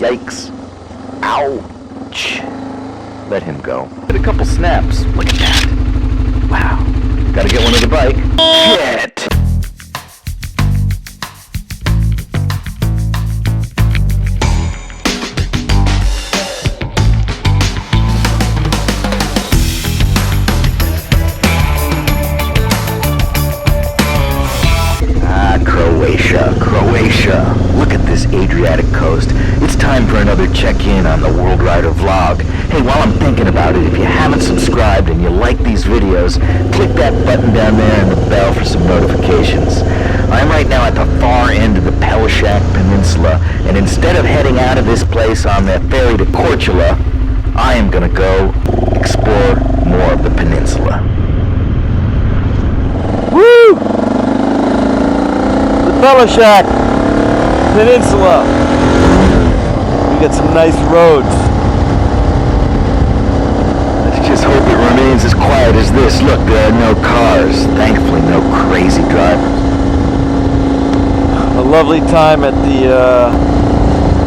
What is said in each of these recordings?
Yikes. Ouch. Let him go. Get a couple snaps. Look at that. Wow. Gotta get one of the bike. Shit. Croatia. Look at this Adriatic coast. It's time for another check-in on the WorldRider vlog. Hey, while I'm thinking about it, if you haven't subscribed and you like these videos, click that button down there and the bell for some notifications. I'm right now at the far end of the Peljesac Peninsula, and instead of heading out of this place on the ferry to Croatia, I am gonna go explore more of the peninsula. Woo! Peljesac Peninsula. We got some nice roads. Let's just hope it remains as quiet as this. Look, there are no cars. Thankfully, no crazy drivers. A lovely time at the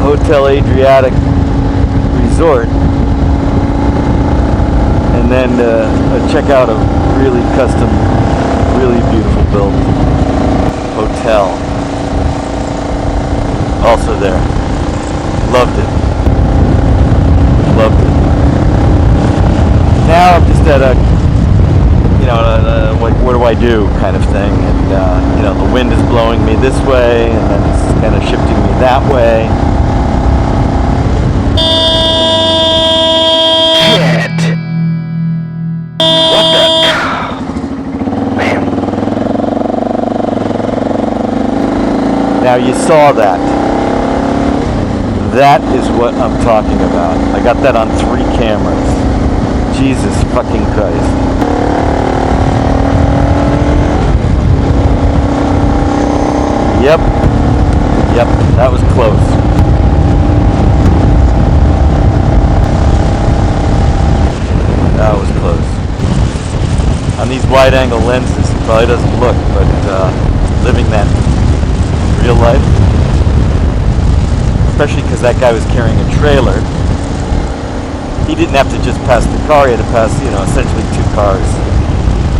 Hotel Adriatic Resort. And then check out a really custom, really beautiful building. Hotel. Also there. Loved it. Loved it. Now I'm just at a, like, what do I do kind of thing. And, the wind is blowing me this way, and then it's kind of shifting me that way. Shit! What the? Man. Now you saw that. That is what I'm talking about. I got that on 3 cameras. Jesus fucking Christ. Yep. Yep, that was close. That was close. On these wide-angle lenses, it probably doesn't look, but living that real life, especially because that guy was carrying a trailer. He didn't have to just pass the car, he had to pass, essentially 2 cars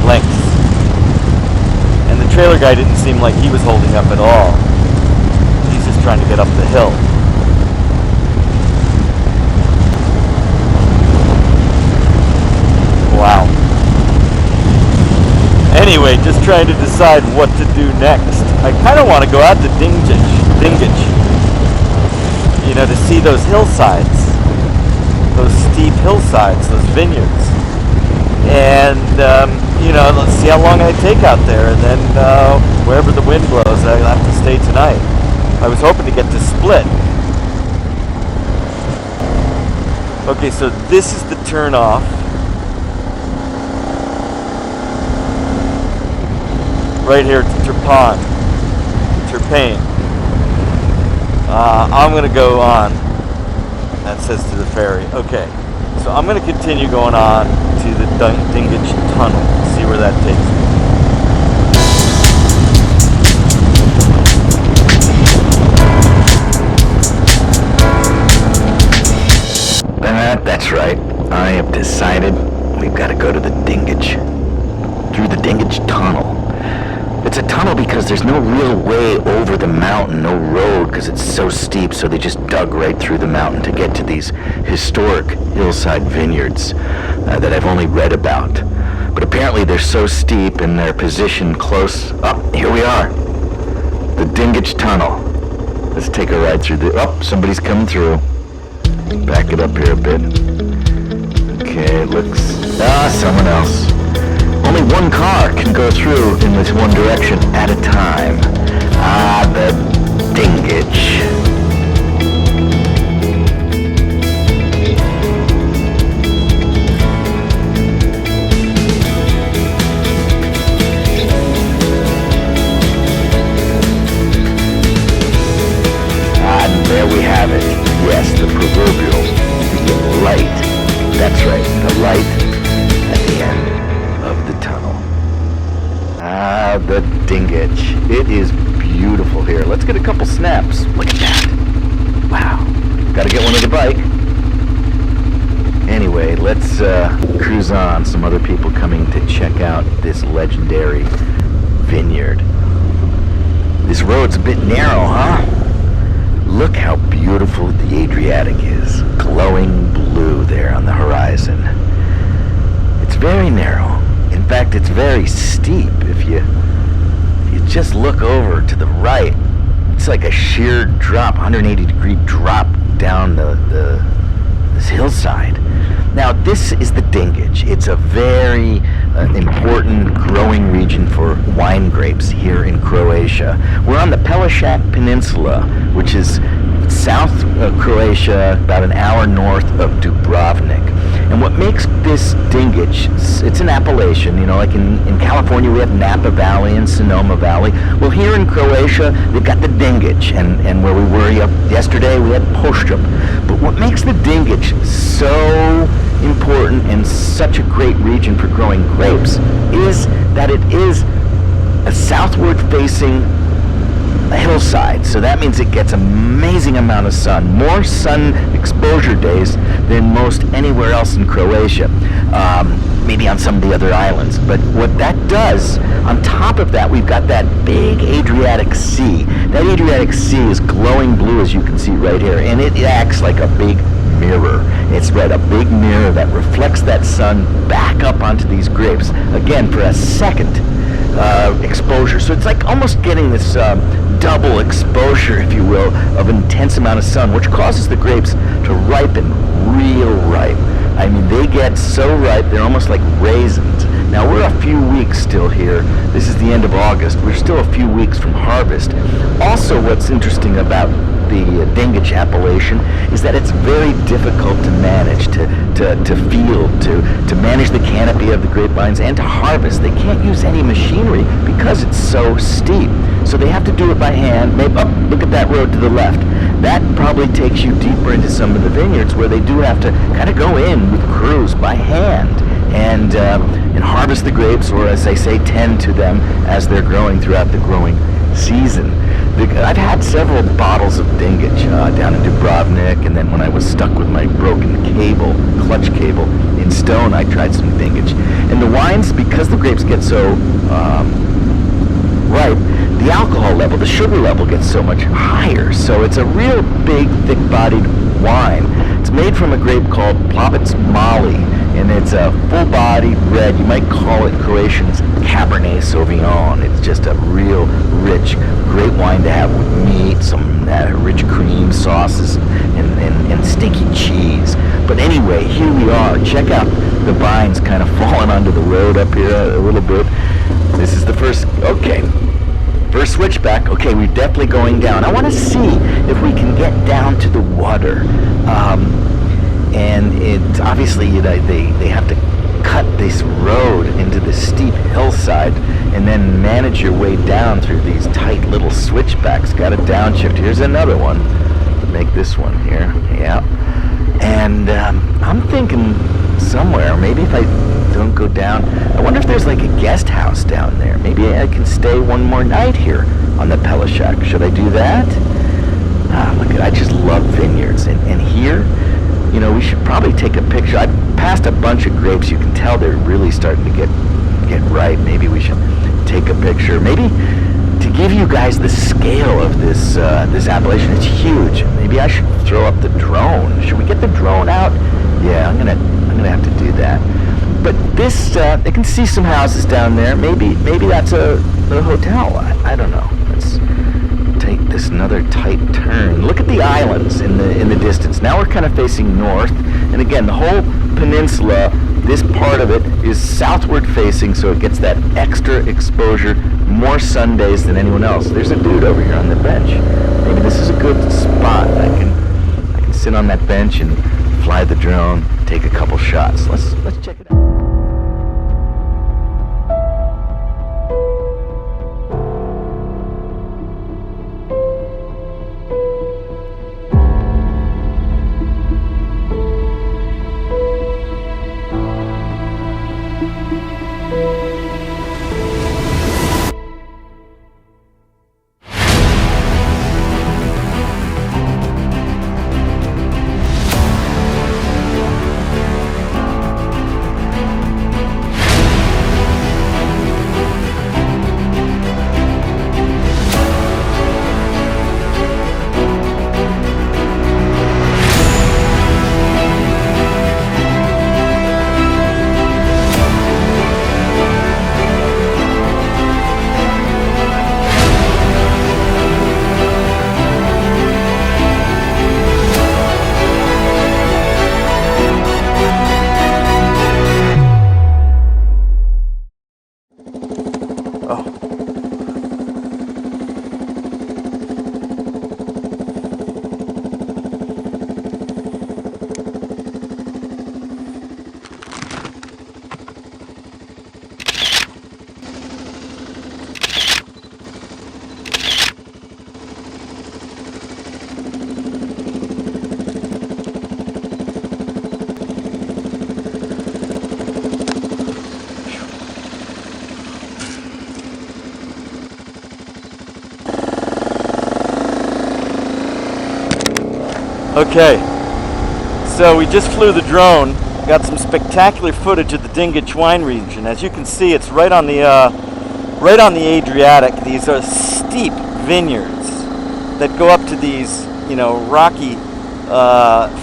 lengths. And the trailer guy didn't seem like he was holding up at all. He's just trying to get up the hill. Wow. Anyway, just trying to decide what to do next. I kind of want to go out to Dingac, to see those hillsides, those steep hillsides, those vineyards. And, let's see how long I take out there, and then wherever the wind blows, I'll have to stay tonight. I was hoping to get to Split. Okay, so this is the turn off. Right here to Terpain. I'm going to go on. That says to the ferry. Okay, so I'm going to continue going on to the Dingac Tunnel. See where that takes me. That's right. I have decided we've got to go to the Dingac. Through the Dingac Tunnel. It's a tunnel because there's no real way over the mountain, no road, because it's so steep, so they just dug right through the mountain to get to these historic hillside vineyards that I've only read about. But apparently they're so steep and they're positioned close. Oh, here we are. The Dingac Tunnel. Let's take a ride through the... Oh, somebody's coming through. Back it up here a bit. Okay, it looks... someone else. Only one car can go through in this one direction at a time. The Dingac. And there we have it. Yes, the proverbial light. That's right, the light at the end of the tunnel. The Dingac. It is beautiful here. Let's get a couple snaps. Look at that. Wow. Gotta get your bike. Anyway, let's cruise on. Some other people coming to check out this legendary vineyard. This road's a bit narrow, huh? Look how beautiful the Adriatic is. Glowing blue there on the horizon. It's very narrow. In fact, it's very steep. If you just look over to the right, it's like a sheer drop, 180-degree drop down this hillside. Now, this is the Dingac. It's a very important growing region for wine grapes here in Croatia. We're on the Peljesac Peninsula, which is South Croatia, about an hour north of Dubrovnik. And what makes this Dingac, it's an appellation, you know, like in California we have Napa Valley and Sonoma Valley. Well, here in Croatia, they've got the Dingac, and where we were yesterday, we had Peljesac. But what makes the Dingac so important and such a great region for growing grapes is that it is a southward-facing hillside, so that means it gets an amazing amount of sun, more sun exposure days than most anywhere else in Croatia, maybe on some of the other islands. But what that does, on top of that, we've got that big Adriatic Sea. That Adriatic Sea is glowing blue, as you can see right here, and it acts like a big mirror. It's right, a big mirror that reflects that sun back up onto these grapes, again, for a second exposure. So it's like almost getting this double exposure, if you will, of an intense amount of sun, which causes the grapes to ripen real ripe. I mean, they get so ripe, they're almost like raisins. Now, we're a few weeks still here. This is the end of August. We're still a few weeks from harvest. Also, what's interesting about the Dingac appellation is that it's very difficult to manage, to field, to manage the canopy of the grapevines and to harvest. They can't use any machinery because it's so steep. So they have to do it by hand. Maybe, look at that road to the left. That probably takes you deeper into some of the vineyards where they do have to kind of go in with crews by hand and harvest the grapes, or as they say, tend to them as they're growing throughout the growing season. I've had several bottles of Dingac down in Dubrovnik, and then when I was stuck with my broken clutch cable in Stone, I tried some Dingac. And the wines, because the grapes get so ripe, the alcohol level, the sugar level gets so much higher. So it's a real big, thick-bodied wine. It's made from a grape called Plavec Mali, and it's a full-bodied red. You might call it Croatian's Cabernet Sauvignon. It's just a real rich, great wine to have with meat, some rich cream sauces, and sticky cheese. But anyway, here we are. Check out the vines kind of falling onto the road up here a little bit. This is the first switchback. Okay, we're definitely going down. I want to see if we can get down to the water. And it obviously, you know, they have to cut this road into the steep hillside and then manage your way down through these tight little switchbacks. Got a downshift. Here's another one. Make this one here. Yeah. And I'm thinking somewhere, maybe if I don't go down, I wonder if there's like a guest house down there. Maybe I can stay one more night here on the Peljesac. Should I do that? Look at, I just love vineyards. And here, you know, we should probably take a picture. I passed a bunch of grapes. You can tell they're really starting to get ripe. Maybe we should take a picture. Maybe to give you guys the scale of this appellation. It's huge. Maybe I should throw up the drone. Should we get the drone out? Yeah, I'm gonna have to do that. But this, they can see some houses down there. Maybe that's a hotel. I don't know. Let's take this another tight turn. Look at the islands in the distance. Now we're kind of facing north, and again, the whole peninsula, this part of it is southward facing, so it gets that extra exposure, more sun days than anyone else. There's a dude over here on the bench. Maybe this is a good spot. I can sit on that bench and fly the drone, take a couple shots. Let's check it out. Okay, so we just flew the drone, got some spectacular footage of the Dingac wine region. As you can see, it's right on the Adriatic. These are steep vineyards that go up to these, rocky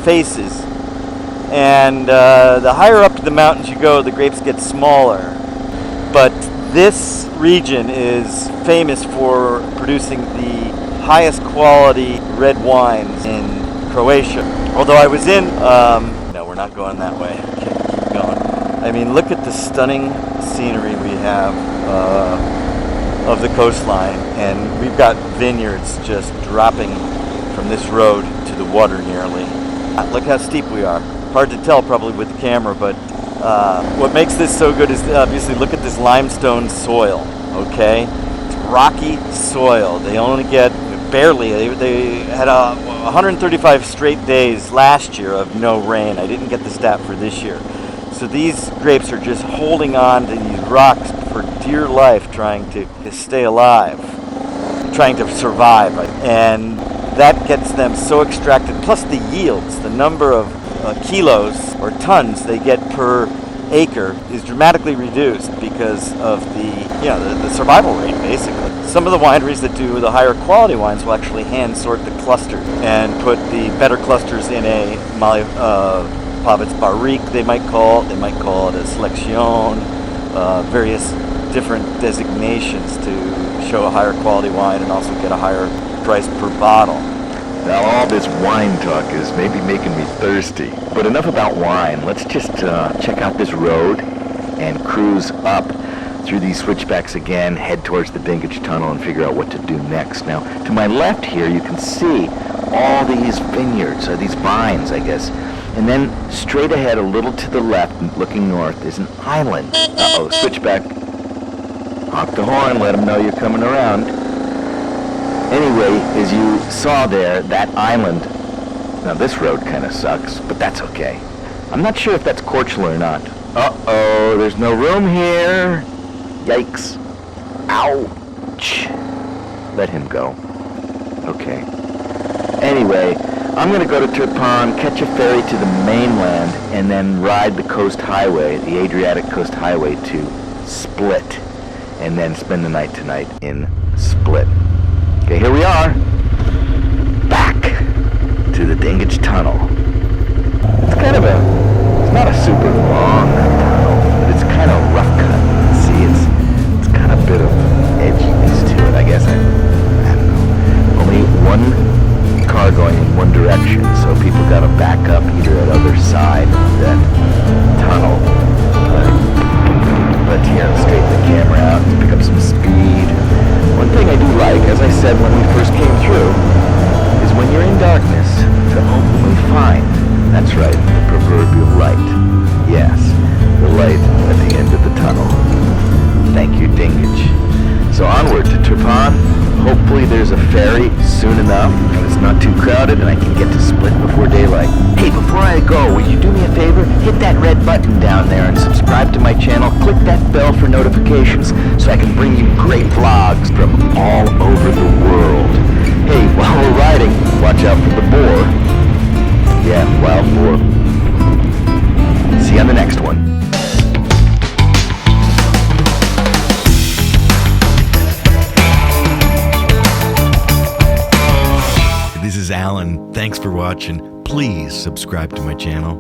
faces. And the higher up to the mountains you go, the grapes get smaller. But this region is famous for producing the highest quality red wines in Croatia. Although I was in, no, we're not going that way. Okay, keep going. I mean, look at the stunning scenery we have of the coastline, and we've got vineyards just dropping from this road to the water nearly. Look how steep we are. Hard to tell probably with the camera, but what makes this so good is obviously look at this limestone soil, okay? It's rocky soil. They only get barely, they had 135 straight days last year of no rain. I didn't get the stat for this year. So these grapes are just holding on to these rocks for dear life, trying to stay alive, trying to survive. And that gets them so extracted, plus the yields, the number of kilos or tons they get per acre is dramatically reduced because of the survival rate, basically. Some of the wineries that do the higher quality wines will actually hand sort the cluster and put the better clusters in a Pavets Barrique, they might call it a Selection, various different designations to show a higher quality wine and also get a higher price per bottle. Now, all this wine talk is maybe making me thirsty. But enough about wine. Let's just check out this road and cruise up through these switchbacks again, head towards the Dingac Tunnel and figure out what to do next. Now, to my left here, you can see all these vineyards, or these vines, I guess. And then straight ahead, a little to the left, looking north, is an island. Uh-oh, switchback. Honk the horn, let them know you're coming around. Anyway, as you saw there, that island, now this road kind of sucks, but that's okay. I'm not sure if that's Corchula or not. Uh-oh, there's no room here. Yikes. Ouch. Let him go. Okay. Anyway, I'm going to go to Turpan, catch a ferry to the mainland, and then ride the coast highway, the Adriatic Coast Highway to Split, and then spend the night tonight in Split. Okay, here we are, back to the Dingac Tunnel. It's not a super long tunnel, but it's kind of rough cut. See, it's got a bit of edginess to it, I guess. I don't know. Only one car going in one direction, so people got to back up either at other side of that tunnel. But here, straighten the camera out to pick up some speed. One thing I do like, as I said when we first came through, is when you're in darkness, to ultimately find, that's right, the proverbial light. Yes, the light at the end of the tunnel. Thank you, Dingac. So onward to Turpan. Hopefully there's a ferry soon enough, and it's not too crowded, and I can get to Split before daylight. Hey, before I go, will you do me a favor? Hit that red button down there and subscribe to my channel. Click that bell for notifications so I can bring you great vlogs from all over the world. Hey, while we're riding, watch out for the boar. Yeah, wild boar. See you on the next one. This is Alan. Thanks for watching. Please subscribe to my channel.